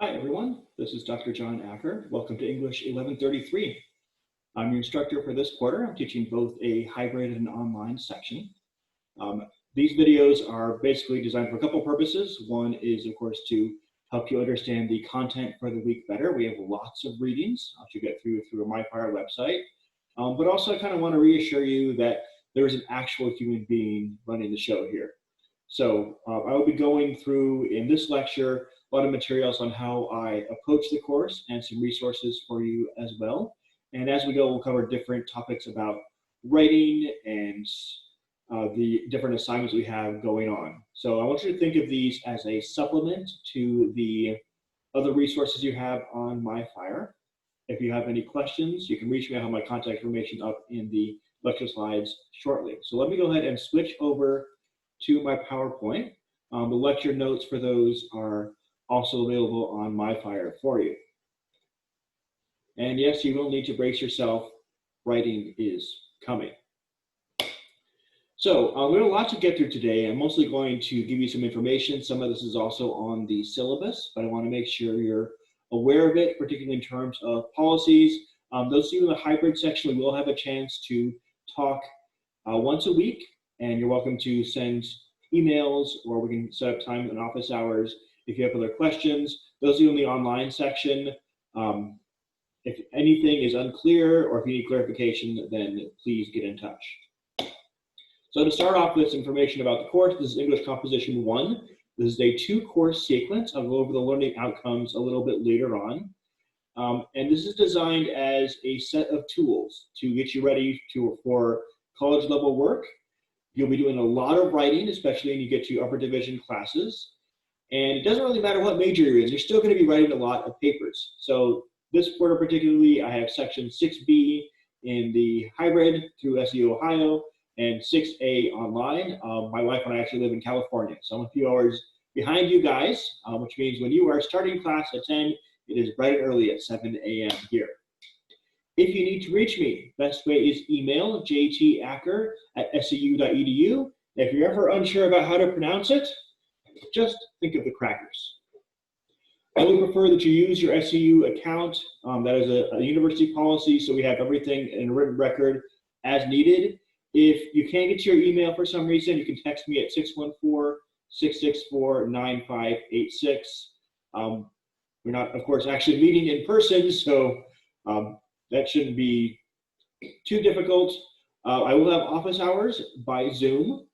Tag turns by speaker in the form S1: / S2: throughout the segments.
S1: Hi everyone, this is Dr. John Acker. Welcome to English 1133. I'm your instructor for this quarter. I'm teaching both a hybrid and online section. These videos are basically designed for a couple purposes. One is, of course, to help you understand the content for the week better. We have lots of readings to get through a MyFire website. But also I kind of want to reassure you that there is an actual human being running the show here. So I will be going through in this lecture a lot of materials on how I approach the course and some resources for you as well. And as we go, we'll cover different topics about writing and the different assignments we have going on. So I want you to think of these as a supplement to the other resources you have on MyFire. If you have any questions, you can reach me. I have my contact information up in the lecture slides shortly. So let me go ahead and switch over to my PowerPoint. The lecture notes for those are also available on MyFire for you. And yes, you will need to brace yourself. Writing is coming. So we have a lot to get through today. I'm mostly going to give you some information. Some of this is also on the syllabus, but I want to make sure you're aware of it, particularly in terms of policies. Those of you in the hybrid section, we will have a chance to talk once a week, and you're welcome to send emails, or we can set up time in office hours if you have other questions. Those of you in the online section, if anything is unclear or if you need clarification, then please get in touch. So to start off with information about the course, this is English Composition 1. This is a 2-course sequence. I'll go over the learning outcomes a little bit later on. And this is designed as a set of tools to get you ready for college level work. You'll be doing a lot of writing, especially when you get to upper division classes. And it doesn't really matter what major you're in, you're still going to be writing a lot of papers. So this quarter particularly, I have section 6B in the hybrid through SEU Ohio and 6A online. My wife and I actually live in California, so I'm a few hours behind you guys, which means when you are starting class at 10, it is bright and early at 7 a.m. here. If you need to reach me, best way is email jtacker@seu.edu. If you're ever unsure about how to pronounce it, just think of the crackers. I would prefer that you use your SEU account. That is a university policy, so we have everything in a written record as needed. If you can't get to your email for some reason, you can text me at 614-664-9586. We're not, of course, actually meeting in person, so that shouldn't be too difficult. I will have office hours by Zoom.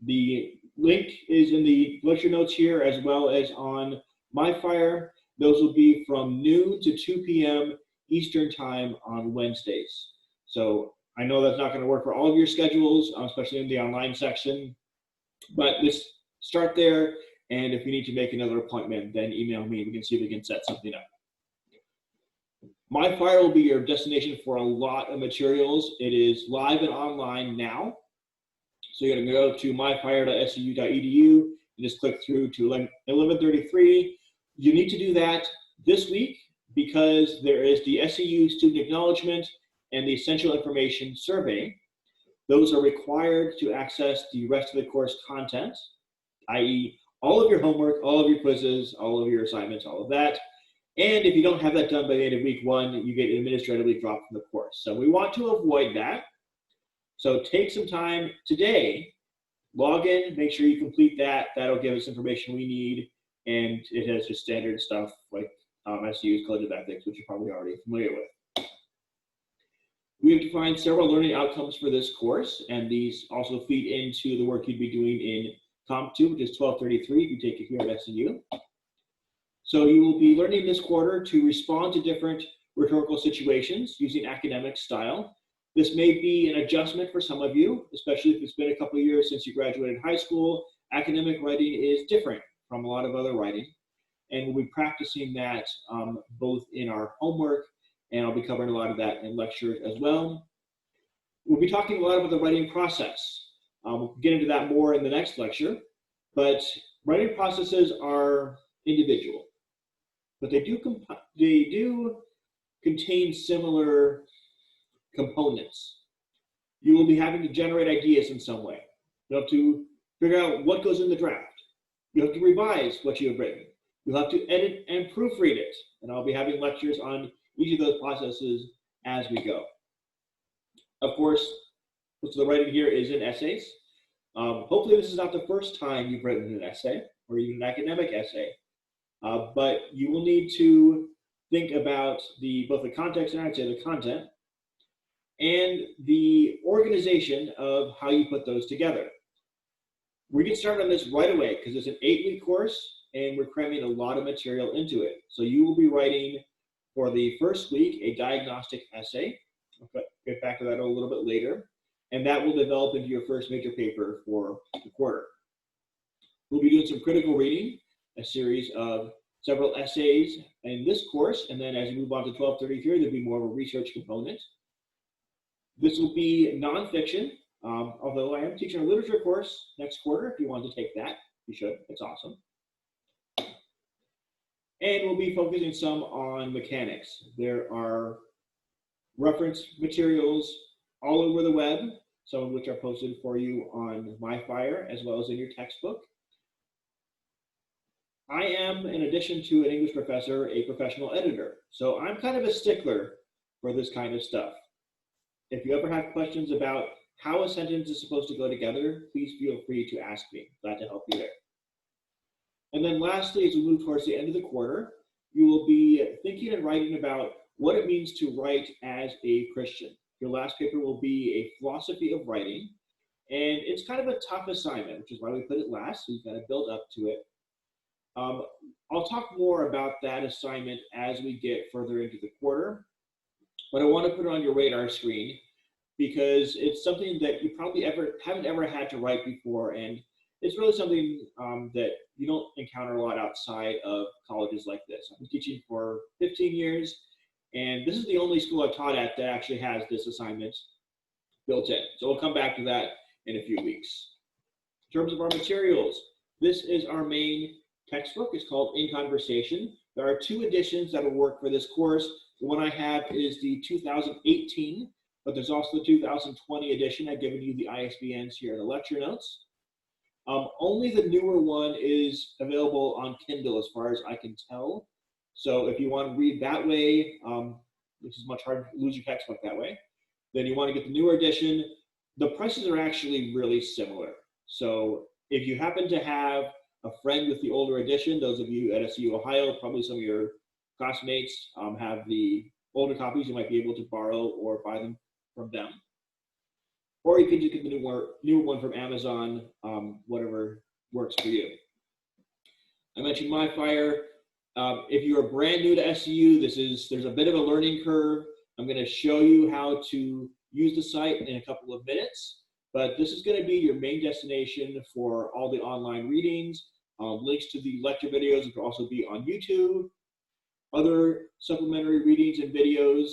S1: The link is in the lecture notes here as well as on MyFire. Those will be from noon to 2 p.m. Eastern time on Wednesdays. So I know that's not going to work for all of your schedules, especially in the online section, but just start there. And if you need to make another appointment, then email me. We can see if we can set something up. MyFire will be your destination for a lot of materials. It is live and online now. So you're going to go to myfire.seu.edu and just click through to 1133. You need to do that this week because there is the SEU Student Acknowledgement and the Essential Information Survey. Those are required to access the rest of the course content, i.e. all of your homework, all of your quizzes, all of your assignments, all of that. And if you don't have that done by the end of week 1, you get administratively dropped from the course. So we want to avoid that. So take some time today, log in, make sure you complete that. That'll give us information we need. And it has just standard stuff like SEU's College of Ethics, which you're probably already familiar with. We have defined several learning outcomes for this course, and these also feed into the work you'd be doing in Comp 2, which is 1233 if you take it here at SEU. So you will be learning this quarter to respond to different rhetorical situations using academic style. This may be an adjustment for some of you, especially if it's been a couple of years since you graduated high school. Academic writing is different from a lot of other writing, and we'll be practicing that both in our homework, and I'll be covering a lot of that in lectures as well. We'll be talking a lot about the writing process. We'll get into that more in the next lecture, but writing processes are individual, but they do contain similar components. You will be having to generate ideas in some way. You have to figure out what goes in the draft. You have to revise what you have written. You'll have to edit and proofread it, and I'll be having lectures on each of those processes as we go. Of course, most of the writing here is in essays. Hopefully this is not the first time you've written an essay or even an academic essay, but you will need to think about both the context and I'd say the content and the organization of how you put those together. We get started on this right away because it's an 8-week course and we're cramming a lot of material into it. So you will be writing for the first week a diagnostic essay. I'll get back to that a little bit later. And that will develop into your first major paper for the quarter. We'll be doing some critical reading, a series of several essays in this course, and then as you move on to 1233, there'll be more of a research component. This will be nonfiction, although I am teaching a literature course next quarter. If you want to take that, you should. It's awesome. And we'll be focusing some on mechanics. There are reference materials all over the web, some of which are posted for you on MyFire as well as in your textbook. I am, in addition to an English professor, a professional editor. So I'm kind of a stickler for this kind of stuff. If you ever have questions about how a sentence is supposed to go together, please feel free to ask me. Glad to help you there. And then lastly, as we move towards the end of the quarter, you will be thinking and writing about what it means to write as a Christian. Your last paper will be a philosophy of writing, and it's kind of a tough assignment, which is why we put it last, so you've got to build up to it. I'll talk more about that assignment as we get further into the quarter, but I want to put it on your radar screen because it's something that you probably haven't ever had to write before, and it's really something that you don't encounter a lot outside of colleges like this. I've been teaching for 15 years, and this is the only school I've taught at that actually has this assignment built in. So we'll come back to that in a few weeks. In terms of our materials, this is our main textbook. It's called In Conversation. There are 2 editions that will work for this course. The one I have is the 2018, but there's also the 2020 edition. I've given you the ISBNs here in the lecture notes. Only the newer one is available on Kindle as far as I can tell. So if you want to read that way, which is much harder to lose your textbook that way, then you want to get the newer edition. The prices are actually really similar. So if you happen to have a friend with the older edition, those of you at SCU Ohio, probably some of your classmates have the older copies, you might be able to borrow or buy them from them. Or you can just get the newer one from Amazon, whatever works for you. I mentioned MyFire. If you're brand new to SCU, there's a bit of a learning curve. I'm going to show you how to use the site in a couple of minutes, but this is going to be your main destination for all the online readings. Links to the lecture videos will also be on YouTube, other supplementary readings and videos.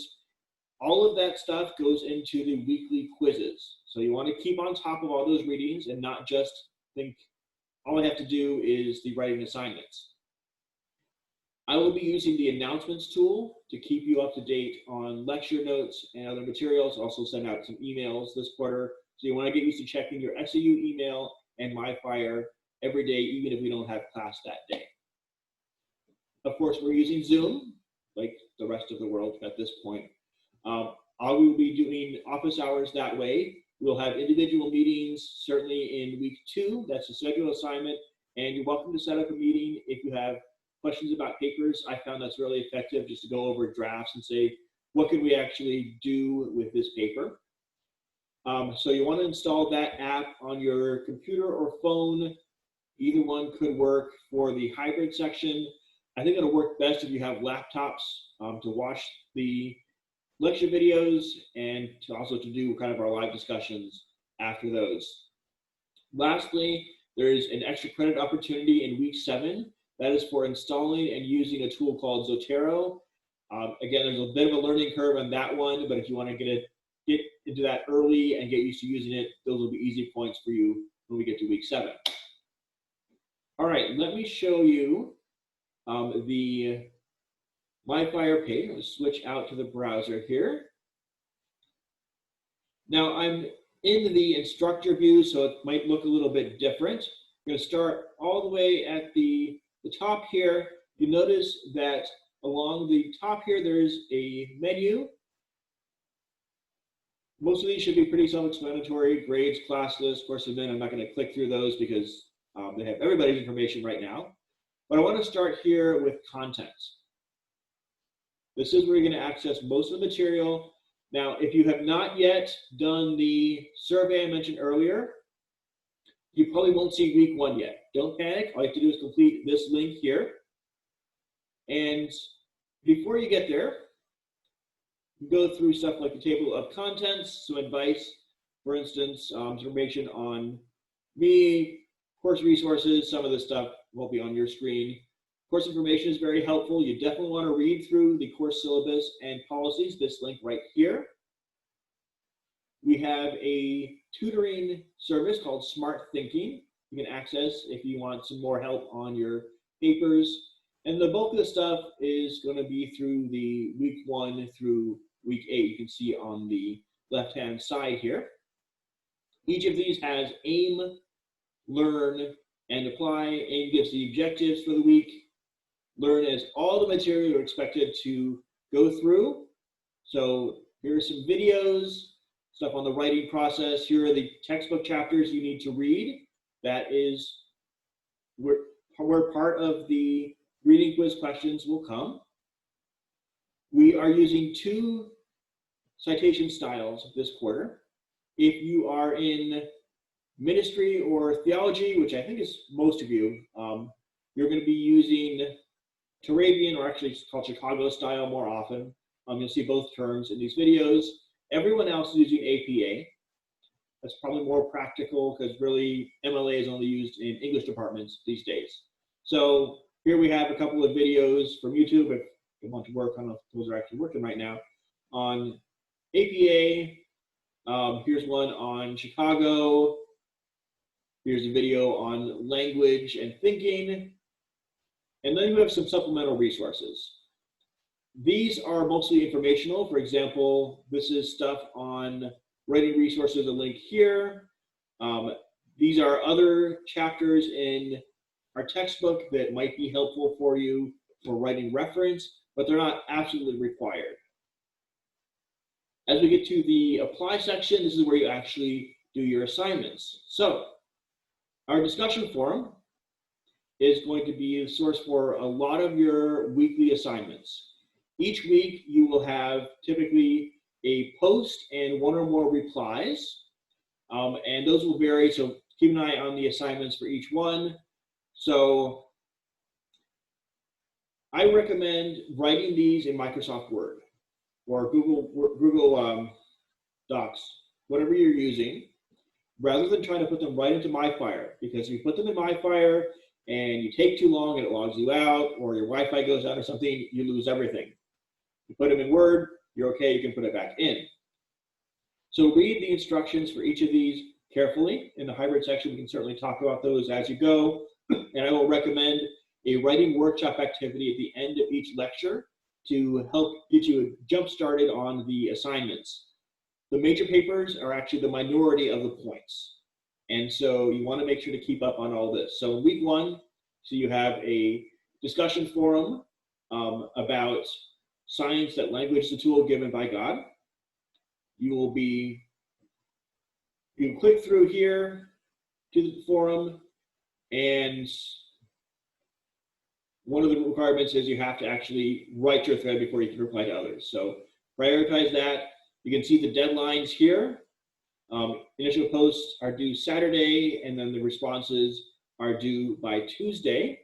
S1: All of that stuff goes into the weekly quizzes. So you want to keep on top of all those readings and not just think all I have to do is the writing assignments. I will be using the announcements tool to keep you up to date on lecture notes and other materials. Also send out some emails this quarter. So you want to get used to checking your SCU email and MyFire every day, even if we don't have class that day. Of course, we're using Zoom, like the rest of the world at this point. I will be doing office hours that way. We'll have individual meetings, certainly in week 2. That's a scheduled assignment. And you're welcome to set up a meeting if you have questions about papers. I found that's really effective just to go over drafts and say, what can we actually do with this paper? So you want to install that app on your computer or phone. Either one could work for the hybrid section. I think it'll work best if you have laptops to watch the lecture videos and to do kind of our live discussions after those. Lastly, there's an extra credit opportunity in week 7. That is for installing and using a tool called Zotero. Again, there's a bit of a learning curve on that one, but if you want to get into that early and get used to using it, those will be easy points for you when we get to week 7. All right, let me show you the MyFire page. Let's switch out to the browser here. Now I'm in the instructor view, so it might look a little bit different. I'm going to start all the way at the top here. you'll notice that along the top here, there's a menu. Most of these should be pretty self-explanatory: grades, class list, course event. I'm not going to click through those because they have everybody's information right now. But I want to start here with content. This is where you're going to access most of the material. Now, if you have not yet done the survey I mentioned earlier, you probably won't see week 1 yet. Don't panic. All you have to do is complete this link here. And before you get there, you go through stuff like the table of contents, some advice, for instance, information on me, course resources. Some of this stuff won't be on your screen. Course information is very helpful. You definitely want to read through the course syllabus and policies, this link right here. We have a tutoring service called Smart Thinking you can access if you want some more help on your papers. And the bulk of the stuff is going to be through the week 1 through week 8. You can see on the left-hand side here. Each of these has aim, learn, and apply. Aim gives the objectives for the week. Learn is all the material you're expected to go through. So here are some videos, stuff on the writing process. Here are the textbook chapters you need to read. That is where part of the reading quiz questions will come. We are using 2 citation styles this quarter. If you are in ministry or theology, which I think is most of you, you're going to be using Turabian, or actually it's called Chicago style more often. You'll see both terms in these videos. Everyone else is using APA. That's probably more practical because really MLA is only used in English departments these days. So here we have a couple of videos from YouTube, if you want to work. I don't know if those are actually working right now, on APA. Here's one on Chicago. Here's a video on language and thinking. And then you have some supplemental resources. These are mostly informational. For example, this is stuff on writing resources, a link here. These are other chapters in our textbook that might be helpful for you for writing reference, but they're not absolutely required. As we get to the apply section, this is where you actually do your assignments. So our discussion forum is going to be a source for a lot of your weekly assignments. Each week you will have typically a post and 1 or more replies, and those will vary, so keep an eye on the assignments for each one. So I recommend writing these in Microsoft Word or Google Docs, whatever you're using, rather than trying to put them right into MyFire, because if you put them in MyFire and you take too long and it logs you out, or your Wi-Fi goes out or something, you lose everything. You put them in Word, you're okay, you can put it back in. So read the instructions for each of these carefully. In the hybrid section, we can certainly talk about those as you go. And I will recommend a writing workshop activity at the end of each lecture to help get you jump started on the assignments. The major papers are actually the minority of the points. And so you want to make sure to keep up on all this. So in week 1, so you have a discussion forum about science, that language is a tool given by God. You click through here to the forum, and one of the requirements is you have to actually write your thread before you can reply to others. So prioritize that. You can see the deadlines here. Initial posts are due Saturday, and then the responses are due by Tuesday.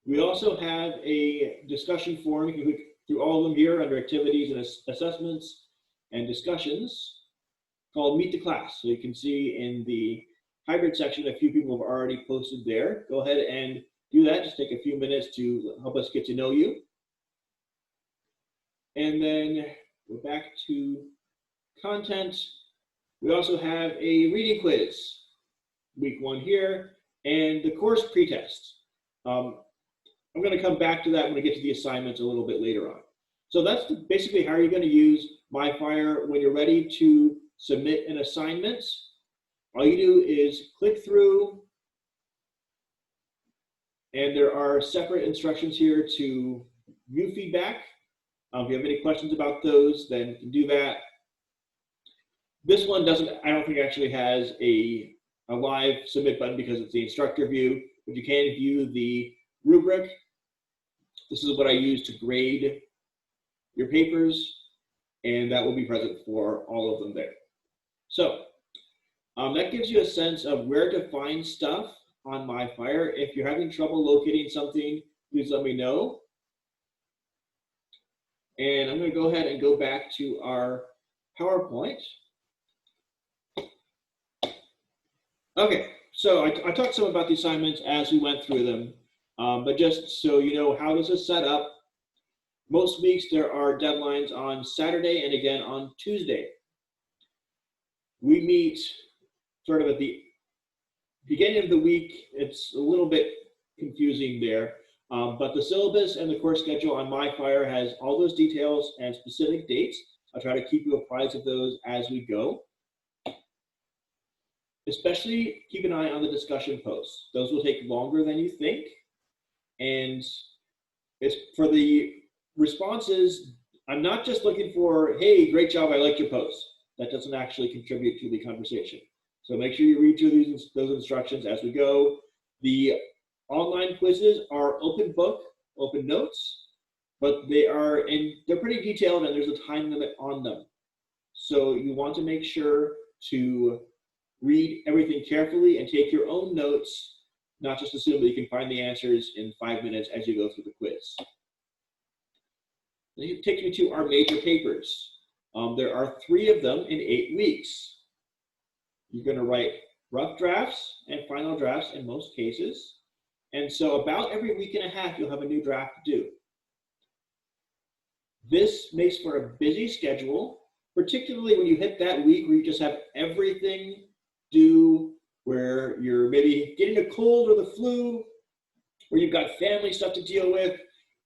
S1: We also have a discussion forum. You can click through all of them here under activities and assessments and discussions, called Meet the Class. So you can see in the hybrid section, a few people have already posted there. Go ahead and do that. Just take a few minutes to help us get to know you. And then we're back to content. We also have a reading quiz, week 1 here, and the course pretest. I'm going to come back to that when we get to the assignments a little bit later on. So that's basically how you're going to use MyFire when you're ready to submit an assignment. All you do is click through And there are separate instructions here to view feedback. If you have any questions about those, then you can do that. This one doesn't, I don't think actually has a live submit button because it's the instructor view, but you can view the rubric. This is what I use to grade your papers, and that will be present for all of them there. So that gives you a sense of where to find stuff on MyFire. If you're having trouble locating something, please let me know. And I'm going to go ahead and go back to our PowerPoint. Okay, so I talked some about the assignments as we went through them, but just so you know, how does this set up? Most weeks there are deadlines on Saturday and again on Tuesday. We meet sort of at the beginning of the week. It's a little bit confusing there, but the syllabus and the course schedule on MyFire has all those details and specific dates. I'll try to keep you apprised of those as we go. Especially keep an eye on the discussion posts. Those will take longer than you think. And it's for the responses, I'm not just looking for, hey, great job, I liked your post. That doesn't actually contribute to the conversation. So make sure you read through those instructions as we go. The online quizzes are open book, open notes, but they're pretty detailed and there's a time limit on them. So you want to make sure to read everything carefully and take your own notes, not just assume that you can find the answers in 5 minutes as you go through the quiz. Then it takes me to our major papers. There are 3 of them in 8 weeks. You're going to write rough drafts and final drafts in most cases. And so about every week and a half, you'll have a new draft to do. This makes for a busy schedule, particularly when you hit that week where you just have everything due, where you're maybe getting a cold or the flu, where you've got family stuff to deal with,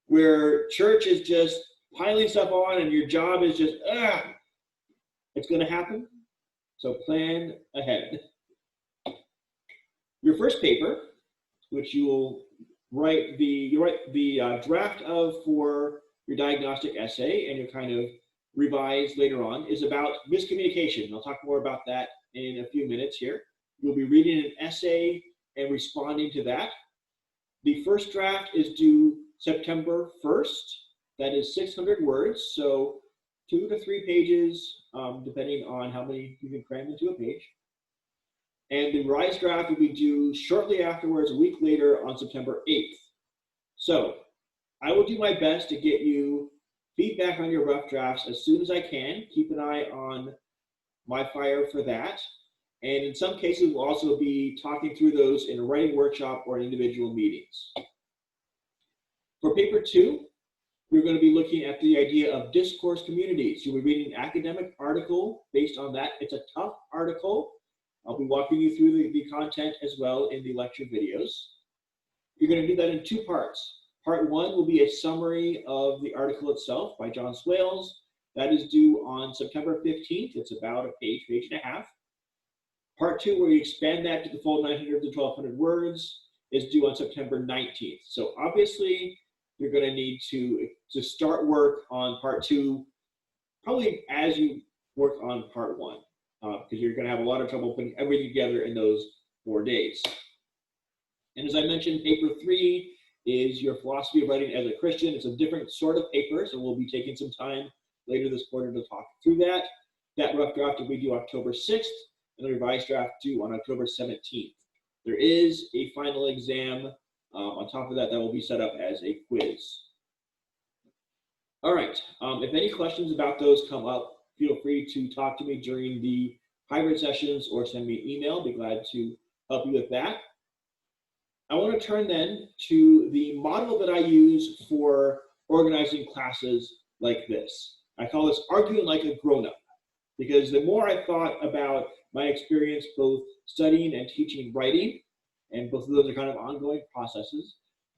S1: where church is just piling stuff on and your job is just, it's going to happen. So plan ahead. Your first paper, which you'll write the draft of for your diagnostic essay and you'll kind of revise later on, is about miscommunication. I'll talk more about that in a few minutes here. You'll be reading an essay and responding to that. The first draft is due September 1st. That is 600 words, so 2 to 3 pages, depending on how many you can cram into a page. And the revised draft will be due shortly afterwards, a week later on September 8th. So I will do my best to get you feedback on your rough drafts as soon as I can. Keep an eye on MyFire for that. And in some cases, we'll also be talking through those in a writing workshop or in individual meetings. For paper 2, we're going to be looking at the idea of discourse communities. You'll be reading an academic article based on that. It's a tough article. I'll be walking you through the content as well in the lecture videos. You're going to do that in 2 parts. Part 1 will be a summary of the article itself by John Swales. That is due on September 15th. It's about a page, page and a half. Part 2, where you expand that to the full 900 to 1200 words, is due on September 19th. So obviously, you're going to need to start work on part 2, probably as you work on part 1, because you're going to have a lot of trouble putting everything together in those 4 days. And as I mentioned, paper 3 is your philosophy of writing as a Christian. It's a different sort of paper, so we'll be taking some time later this quarter to talk through that. That rough draft will be due October 6th, and the revised draft due on October 17th. There is a final exam on top of that that will be set up as a quiz. All right, if any questions about those come up, feel free to talk to me during the hybrid sessions or send me an email. I'll be glad to help you with that. I want to turn then to the model that I use for organizing classes like this. I call this arguing like a grown-up, because the more I thought about my experience both studying and teaching writing, and both of those are kind of ongoing processes,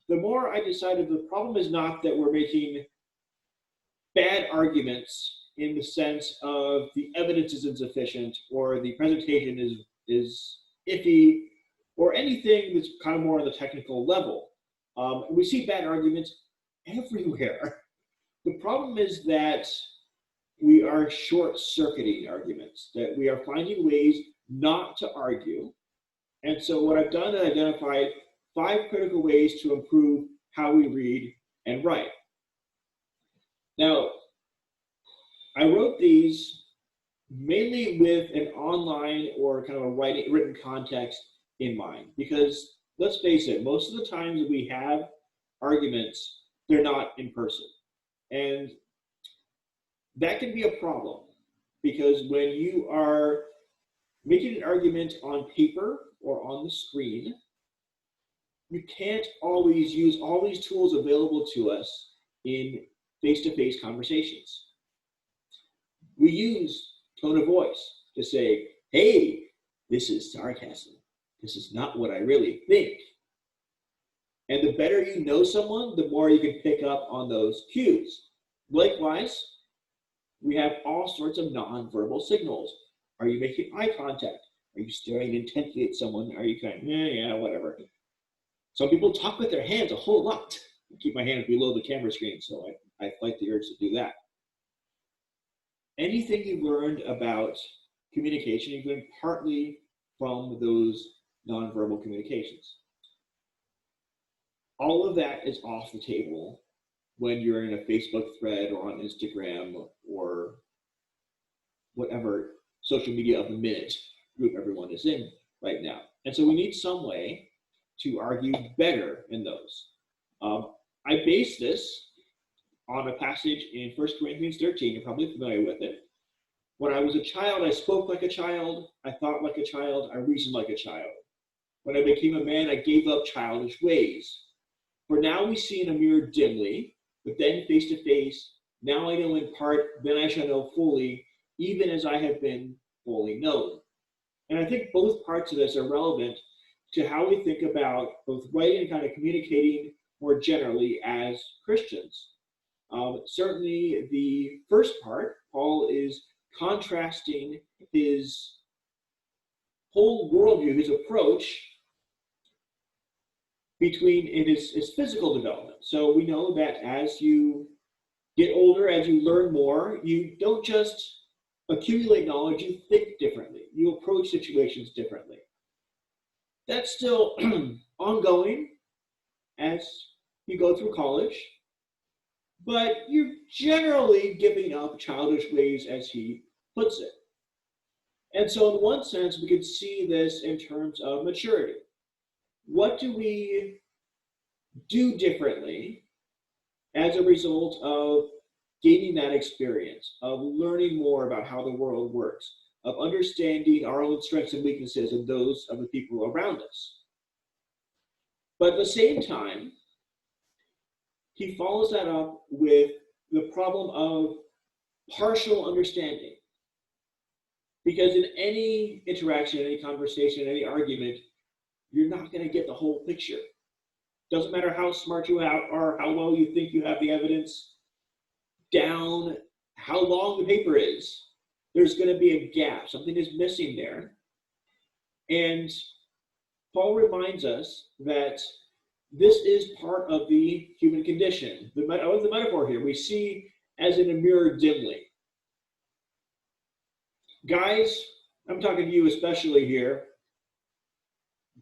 S1: the more I decided the problem is not that we're making bad arguments in the sense of the evidence is insufficient or the presentation is iffy or anything that's kind of more on the technical level. We see bad arguments everywhere. The problem is that we are short-circuiting arguments, that we are finding ways not to argue. And so what I've done is identified 5 critical ways to improve how we read and write. Now, I wrote these mainly with an online or kind of a written context in mind, because let's face it, most of the times we have arguments, they're not in person. And that can be a problem, because when you are making an argument on paper or on the screen, you can't always use all these tools available to us in face-to-face conversations. We use tone of voice to say, hey, this is sarcasm. This is not what I really think. And the better you know someone, the more you can pick up on those cues. Likewise, we have all sorts of nonverbal signals. Are you making eye contact? Are you staring intently at someone? Are you kind of, yeah, whatever. Some people talk with their hands a whole lot. I keep my hands below the camera screen, so I fight the urge to do that. Anything you've learned about communication, you've learned partly from those nonverbal communications. All of that is off the table when you're in a Facebook thread or on Instagram or whatever social media of the minute group everyone is in right now. And so we need some way to argue better in those. I base this on a passage in 1 Corinthians 13. You're probably familiar with it. When I was a child, I spoke like a child, I thought like a child, I reasoned like a child. When I became a man, I gave up childish ways. For now we see in a mirror dimly, but then face to face. Now I know in part, then I shall know fully, even as I have been fully known. And I think both parts of this are relevant to how we think about both writing and kind of communicating more generally as Christians. Certainly the first part, Paul is contrasting his whole worldview, his approach between in his physical development. So we know that as you get older, as you learn more, you don't just accumulate knowledge, you think differently. You approach situations differently. That's still ongoing as you go through college, but you're generally giving up childish ways, as he puts it. And so in one sense, we could see this in terms of maturity. What do we do differently as a result of gaining that experience, of learning more about how the world works, of understanding our own strengths and weaknesses and those of the people around us? But at the same time, he follows that up with the problem of partial understanding. Because in any interaction, any conversation, any argument, you're not going to get the whole picture. Doesn't matter how smart you are, how well you think you have the evidence down, how long the paper is. There's going to be a gap. Something is missing there. And Paul reminds us that this is part of the human condition. The metaphor here, we see as in a mirror dimly. Guys, I'm talking to you especially here.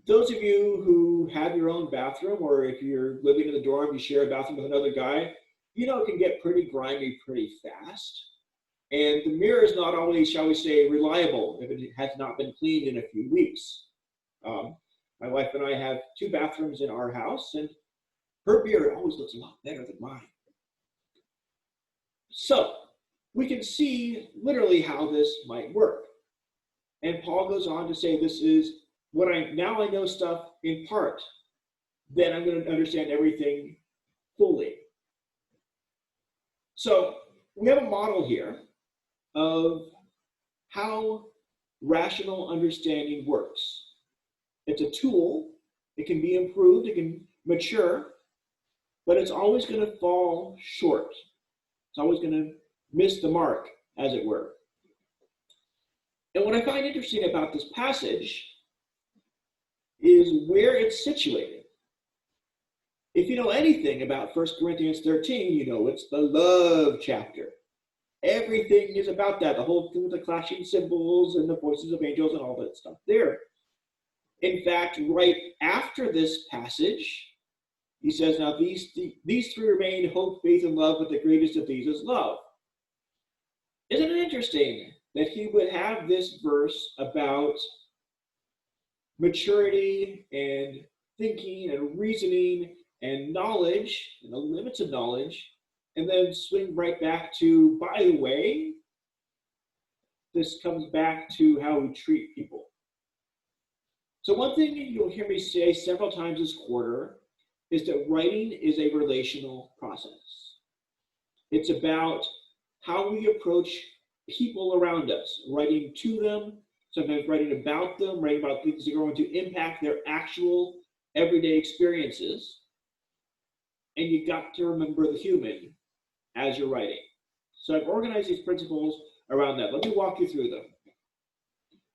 S1: Those of you who have your own bathroom, or if you're living in the dorm, you share a bathroom with another guy, you know it can get pretty grimy pretty fast. And the mirror is not always, shall we say, reliable if it has not been cleaned in a few weeks. My wife and I have 2 bathrooms in our house, and her mirror always looks a lot better than mine. So we can see literally how this might work. And Paul goes on to say, this is what I know stuff in part, then I'm going to understand everything fully. So we have a model here of how rational understanding works. It's a tool, it can be improved, it can mature, but it's always going to fall short. It's always going to miss the mark, as it were. And what I find interesting about this passage is where it's situated. If you know anything about 1 Corinthians 13, you know it's the love chapter. Everything is about that. The whole thing with the clashing cymbals and the voices of angels and all that stuff there. In fact, right after this passage, he says, now these three remain: hope, faith, and love, but the greatest of these is love. Isn't it interesting that he would have this verse about maturity and thinking and reasoning and knowledge and the limits of knowledge, and then swing right back to, by the way, this comes back to how we treat people. So one thing you'll hear me say several times this quarter is that writing is a relational process. It's about how we approach people around us, writing to them, sometimes writing about them, writing about things that are going to impact their actual everyday experiences. And you got to remember the human as you're writing. So I've organized these principles around that. Let me walk you through them.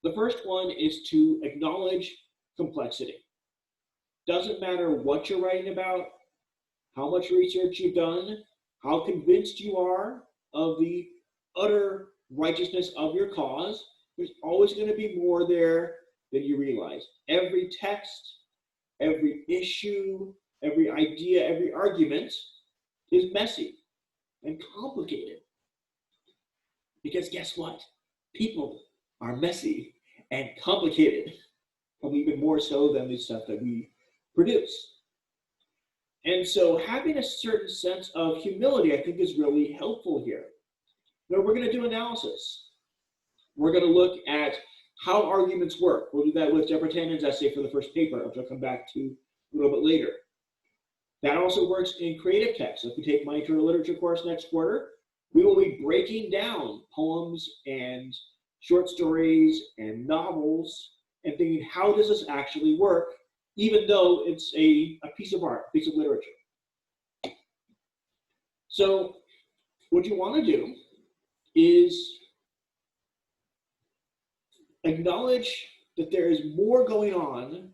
S1: The first one is to acknowledge complexity. Doesn't matter what you're writing about, how much research you've done, how convinced you are of the utter righteousness of your cause, there's always going to be more there than you realize. Every text, every issue, every idea, every argument is messy and complicated. Because guess what? People are messy and complicated, probably even more so than the stuff that we produce. And so having a certain sense of humility, I think, is really helpful here. Now, we're going to do analysis. We're going to look at how arguments work. We'll do that with Deborah Tannen's essay for the first paper, which I'll come back to a little bit later. That also works in creative text. So if we take my intro to literature course next quarter, we will be breaking down poems and short stories and novels and thinking, how does this actually work, even though it's a piece of art, a piece of literature. So what you want to do is acknowledge that there is more going on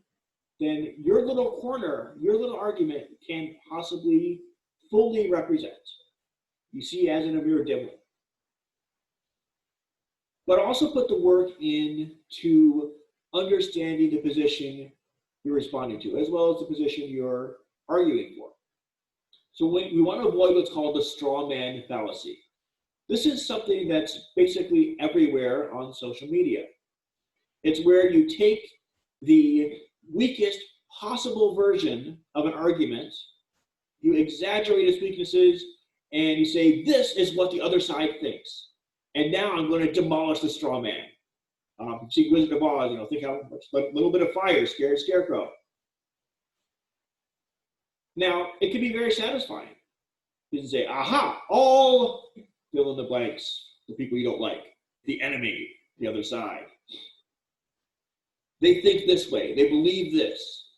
S1: than your little corner, your little argument can possibly fully represent. You see as in a mirror dimly. But also put the work into understanding the position you're responding to, as well as the position you're arguing for. So we want to avoid what's called the straw man fallacy. This is something that's basically everywhere on social media. It's where you take the weakest possible version of an argument, you exaggerate its weaknesses, and you say, this is what the other side thinks. And now I'm going to demolish the straw man. See Wizard of Oz, think how much, a little bit of fire scared Scarecrow. Now, it can be very satisfying. You can say, aha, all fill in the blanks, the people you don't like, the enemy, the other side. They think this way, they believe this.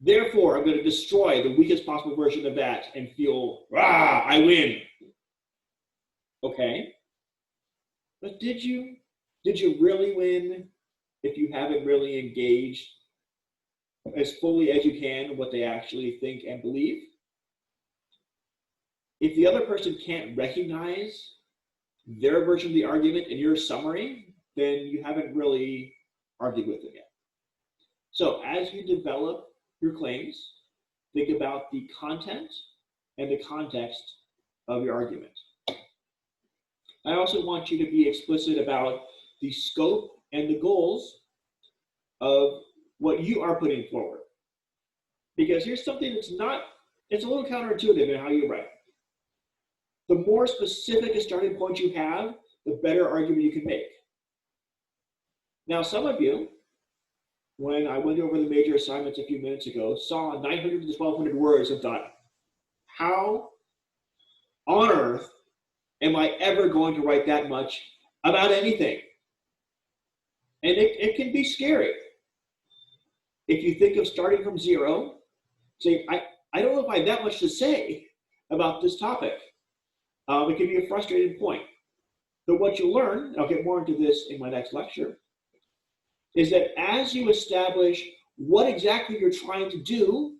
S1: Therefore, I'm going to destroy the weakest possible version of that and feel, rah, I win. Okay. But did you really win if you haven't really engaged as fully as you can in what they actually think and believe? If the other person can't recognize their version of the argument in your summary, then you haven't really argued with them yet. So as you develop your claims, think about the content and the context of your argument. I also want you to be explicit about the scope and the goals of what you are putting forward. Because here's something it's a little counterintuitive in how you write. The more specific a starting point you have, the better argument you can make. Now, some of you, when I went over the major assignments a few minutes ago, saw 900 to 1,200 words and thought, how on earth am I ever going to write that much about anything? And it can be scary. If you think of starting from zero, say, I don't know if I have that much to say about this topic. It can be a frustrating point. But what you'll learn, I'll get more into this in my next lecture, is that as you establish what exactly you're trying to do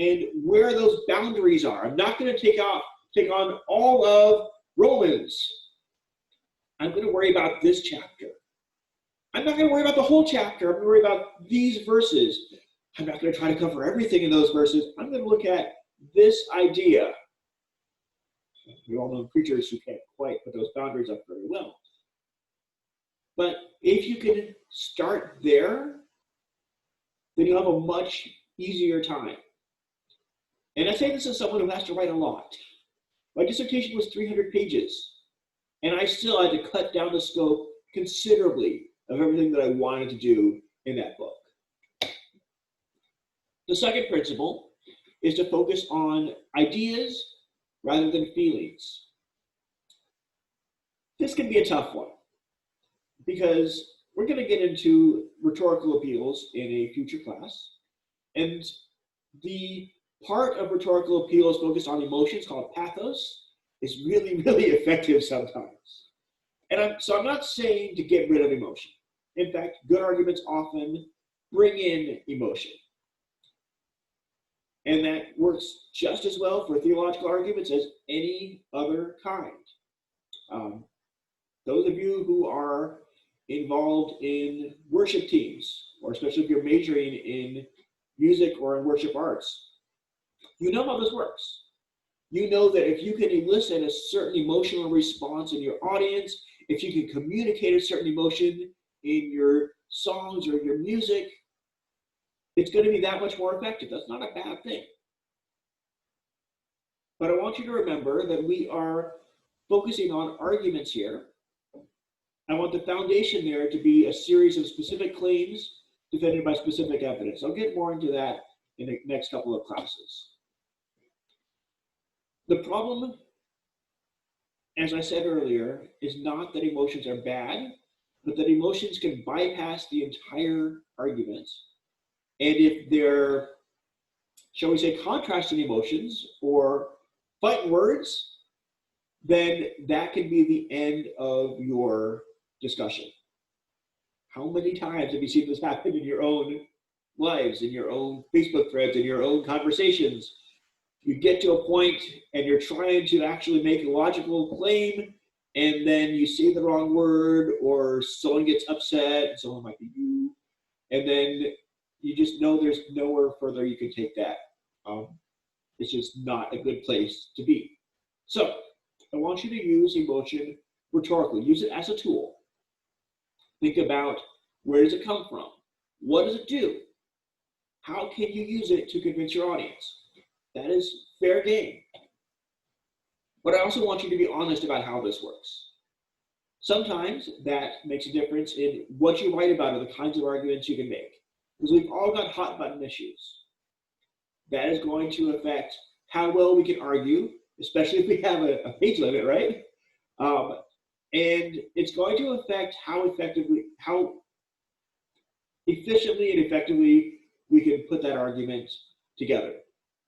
S1: and where those boundaries are. I'm not going to take on all of Romans. I'm going to worry about this chapter. I'm not going to worry about the whole chapter. I'm going to worry about these verses. I'm not going to try to cover everything in those verses. I'm going to look at this idea. We all know preachers who can't quite put those boundaries up very well. But if you can start there, then you'll have a much easier time. And I say this as someone who has to write a lot. My dissertation was 300 pages, and I still had to cut down the scope considerably of everything that I wanted to do in that book. The second principle is to focus on ideas rather than feelings. This can be a tough one because we're going to get into rhetorical appeals in a future class, and the part of rhetorical appeals focused on emotions called pathos is really, really effective sometimes. And so I'm not saying to get rid of emotion. In fact, good arguments often bring in emotion. And that works just as well for theological arguments as any other kind. Those of you who are involved in worship teams, or especially if you're majoring in music or in worship arts, you know how this works. You know that if you can elicit a certain emotional response in your audience, if you can communicate a certain emotion in your songs or your music, it's going to be that much more effective. That's not a bad thing. But I want you to remember that we are focusing on arguments here. I want the foundation there to be a series of specific claims defended by specific evidence. I'll get more into that in the next couple of classes. The problem, as I said earlier, is not that emotions are bad, but that emotions can bypass the entire argument. And if they're, shall we say, contrasting emotions or fighting words, then that can be the end of your discussion. How many times have you seen this happen in your own lives, in your own Facebook threads, in your own conversations? You get to a point and you're trying to actually make a logical claim, and then you say the wrong word, or someone gets upset, someone might be you, and then you just know there's nowhere further you can take that. It's just not a good place to be. So I want you to use emotion rhetorically. Use it as a tool. Think about, where does it come from? What does it do? How can you use it to convince your audience? That is fair game. But I also want you to be honest about how this works. Sometimes that makes a difference in what you write about or the kinds of arguments you can make. Because we've all got hot button issues. That is going to affect how well we can argue, especially if we have a page limit, right? And it's going to affect how efficiently and effectively we can put that argument together.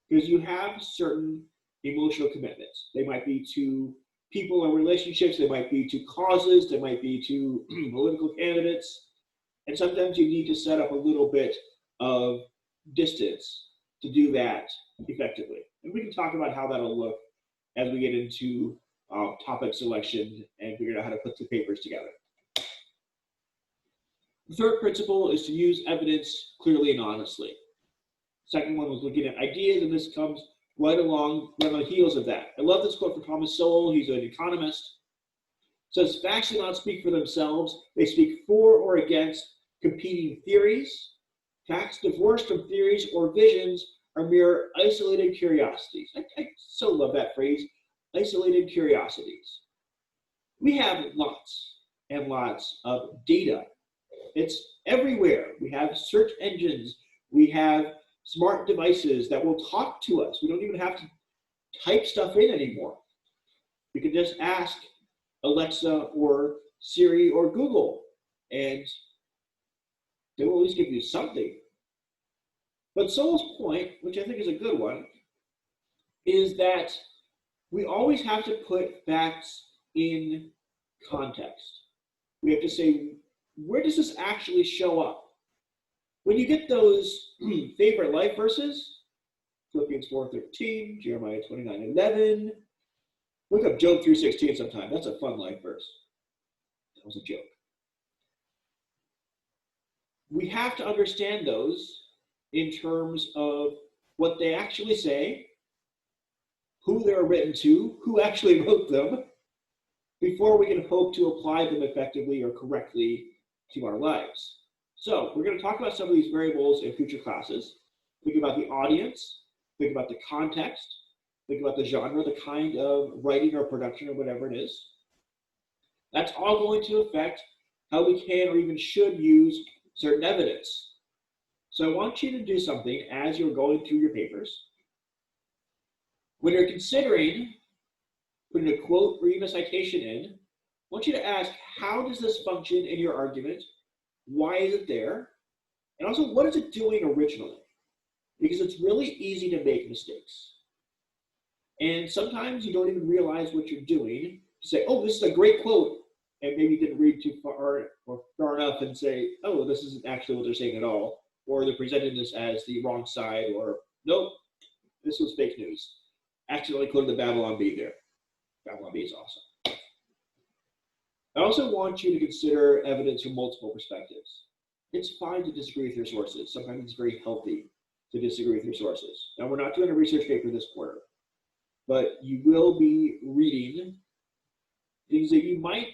S1: Because you have certain emotional commitments. They might be to people or relationships, they might be to causes, they might be to political candidates. And sometimes you need to set up a little bit of distance to do that effectively. And we can talk about how that'll look as we get into topic selection and figure out how to put the papers together. The third principle is to use evidence clearly and honestly. Second one was looking at ideas, and this comes right on the heels of that. I love this quote from Thomas Sowell. He's an economist. It says, facts do not speak for themselves. They speak for or against competing theories. Facts divorced from theories or visions are mere isolated curiosities. I so love that phrase, isolated curiosities. We have lots and lots of data. It's everywhere. We have search engines. We have smart devices that will talk to us. We don't even have to type stuff in anymore. We can just ask Alexa or Siri or Google, and they will at least give you something. But Sowell's point, which I think is a good one, is that we always have to put facts in context. We have to say, where does this actually show up? When you get those favorite life verses, Philippians 4:13, Jeremiah 29:11. Look up Job 3:16 sometime. That's a fun life verse. That was a joke. We have to understand those in terms of what they actually say, who they're written to, who actually wrote them, before we can hope to apply them effectively or correctly to our lives. So we're going to talk about some of these variables in future classes. Think about the audience, think about the context, think about the genre, the kind of writing or production or whatever it is. That's all going to affect how we can or even should use certain evidence. So I want you to do something as you're going through your papers. When you're considering putting a quote or even a citation in, I want you to ask, how does this function in your argument? Why is it there? And also, what is it doing originally? Because it's really easy to make mistakes. And sometimes you don't even realize what you're doing. You say, oh, this is a great quote. And maybe you didn't read too far or far enough and say, oh, this isn't actually what they're saying at all. Or they're presenting this as the wrong side, or nope, this was fake news. Accidentally included the Babylon Bee there. Babylon Bee is awesome. I also want you to consider evidence from multiple perspectives. It's fine to disagree with your sources. Sometimes it's very healthy to disagree with your sources. Now, we're not doing a research paper this quarter, but you will be reading things that you might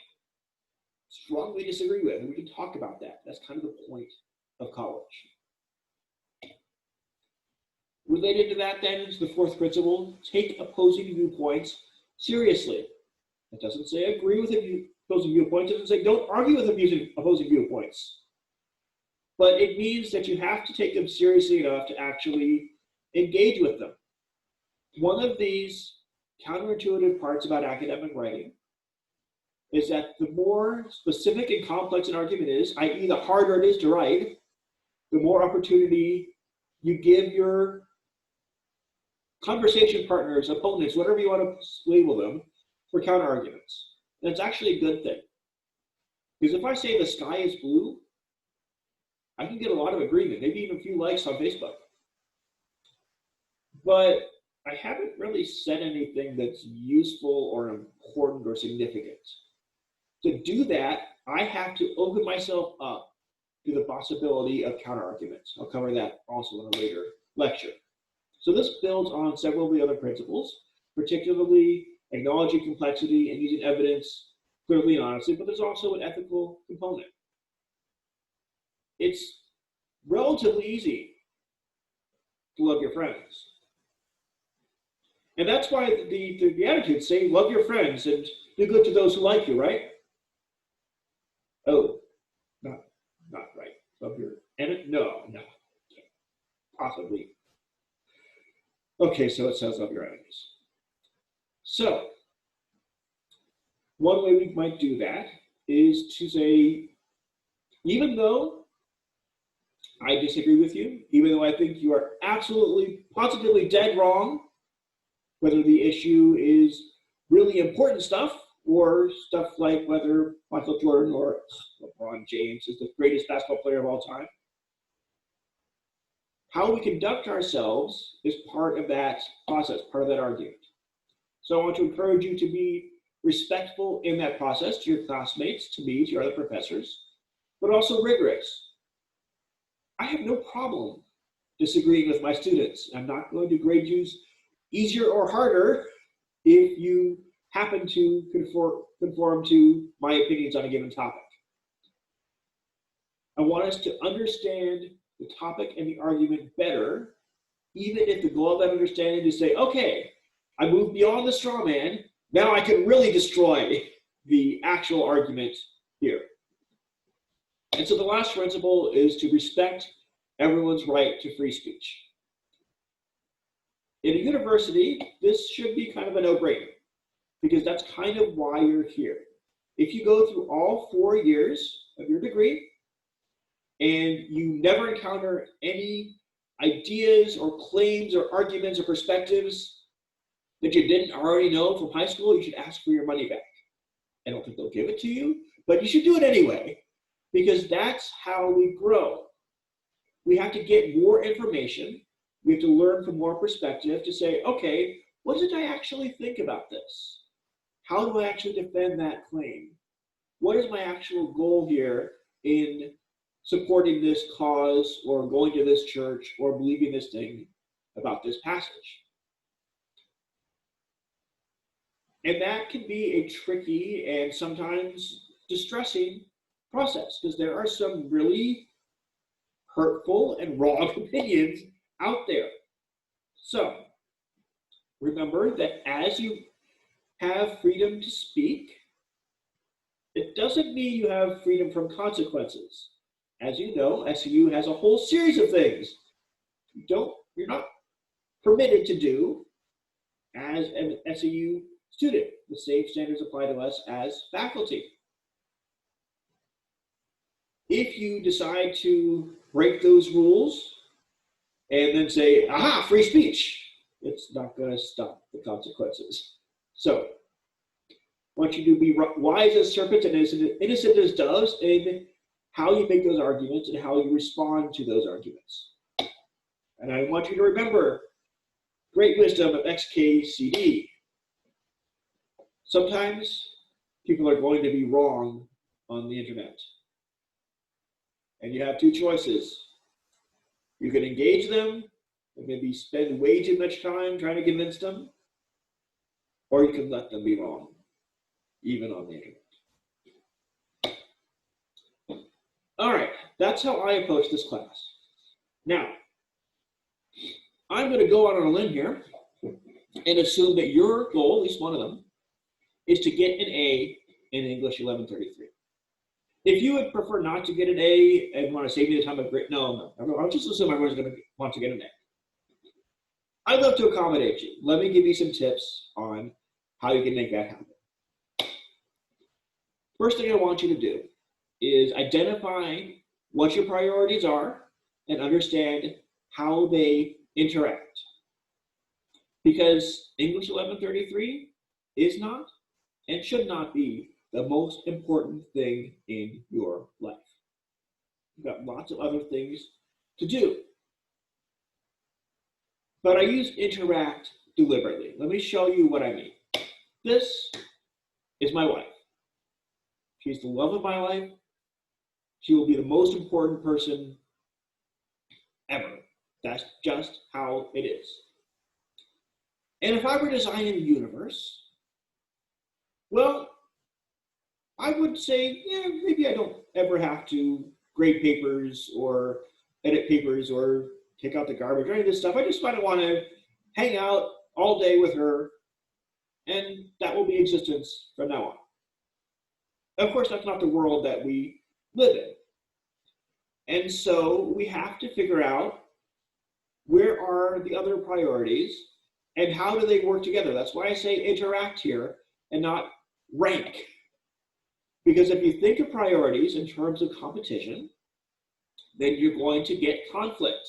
S1: strongly disagree with, and we can talk about that. That's kind of the point of college. Related to that, then, is the fourth principle: take opposing viewpoints seriously. It doesn't say agree with opposing viewpoints. It doesn't say don't argue with opposing viewpoints. But it means that you have to take them seriously enough to actually engage with them. One of these counterintuitive parts about academic writing is that the more specific and complex an argument is, i.e. the harder it is to write, the more opportunity you give your conversation partners, opponents, whatever you want to label them, for counter-arguments. And it's actually a good thing. Because if I say the sky is blue, I can get a lot of agreement, maybe even a few likes on Facebook. But I haven't really said anything that's useful or important or significant. To do that, I have to open myself up to the possibility of counter-arguments. I'll cover that also in a later lecture. So this builds on several of the other principles, particularly acknowledging complexity and using evidence clearly and honestly, but there's also an ethical component. It's relatively easy to love your friends. And that's why the Beatitudes say, love your friends and do good to those who like you, right? Oh, not right. Love your enemy? No, possibly. Okay, so it says love your enemies. So, one way we might do that is to say, even though I disagree with you, even though I think you are absolutely, positively dead wrong, whether the issue is really important stuff or stuff like whether Michael Jordan or LeBron James is the greatest basketball player of all time, how we conduct ourselves is part of that process, part of that argument. So I want to encourage you to be respectful in that process to your classmates, to me, to your other professors, but also rigorous. I have no problem disagreeing with my students. I'm not going to grade you easier or harder if you happen to conform to my opinions on a given topic. I want us to understand the topic and the argument better, even if the goal of that understanding is to say, okay, I moved beyond the straw man, now I can really destroy the actual argument here. And so the last principle is to respect everyone's right to free speech. In a university, this should be kind of a no-brainer, because that's kind of why you're here. If you go through all 4 years of your degree and you never encounter any ideas or claims or arguments or perspectives that you didn't already know from high school, you should ask for your money back. I don't think they'll give it to you, but you should do it anyway, because that's how we grow. We have to get more information. We have to learn from more perspective to say, okay, what did I actually think about this? How do I actually defend that claim? What is my actual goal here in supporting this cause or going to this church or believing this thing about this passage? And that can be a tricky and sometimes distressing process because there are some really hurtful and wrong opinions out there. So remember that as you have freedom to speak, it doesn't mean you have freedom from consequences. As you know, SCU has a whole series of things you're not permitted to do as an SCU student. The same standards apply to us as faculty. If you decide to break those rules and then say, aha, free speech, it's not going to stop the consequences. So I want you to be wise as serpents and innocent as doves in how you make those arguments and how you respond to those arguments. And I want you to remember great wisdom of XKCD. Sometimes people are going to be wrong on the internet. And you have two choices. You can engage them and maybe spend way too much time trying to convince them, or you can let them be wrong, even on the internet. All right, that's how I approach this class. Now, I'm going to go out on a limb here and assume that your goal, at least one of them, is to get an A in English 1133. If you would prefer not to get an A and want to save me the time of no, I'll just assume everyone's going to want to get an A. I'd love to accommodate you. Let me give you some tips on how you can make that happen. First thing I want you to do is identify what your priorities are and understand how they interact. Because English 1133 is not and should not be the most important thing in your life. You've got lots of other things to do. But I use interact deliberately. Let me show you what I mean. This is my wife. She's the love of my life. She will be the most important person ever. That's just how it is. And if I were designing the universe, well, I would say, yeah, maybe I don't ever have to grade papers or edit papers or take out the garbage or any of this stuff. I just might want to hang out all day with her, and that will be existence from now on. Of course, that's not the world that we live in. And so we have to figure out where are the other priorities and how do they work together. That's why I say interact here and not rank. Because if you think of priorities in terms of competition, then you're going to get conflict.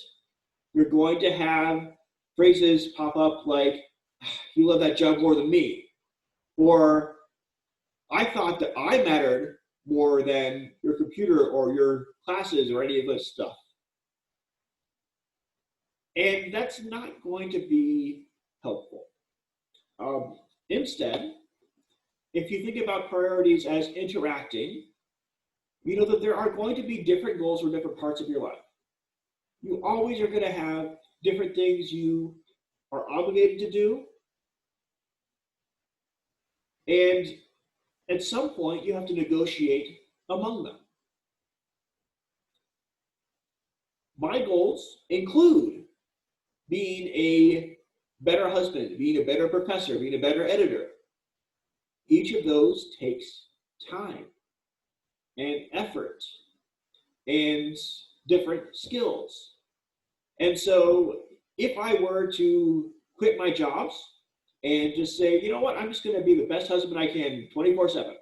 S1: You're going to have phrases pop up like, you love that job more than me. Or, I thought that I mattered more than your computer or your classes or any of this stuff. And that's not going to be helpful. Instead, if you think about priorities as interacting, you know that there are going to be different goals for different parts of your life. You always are going to have different things you are obligated to do. And at some point, you have to negotiate among them. My goals include being a better husband, being a better professor, being a better editor. Each of those takes time and effort and different skills. And so if I were to quit my jobs and just say, you know what, I'm just going to be the best husband I can 24/7.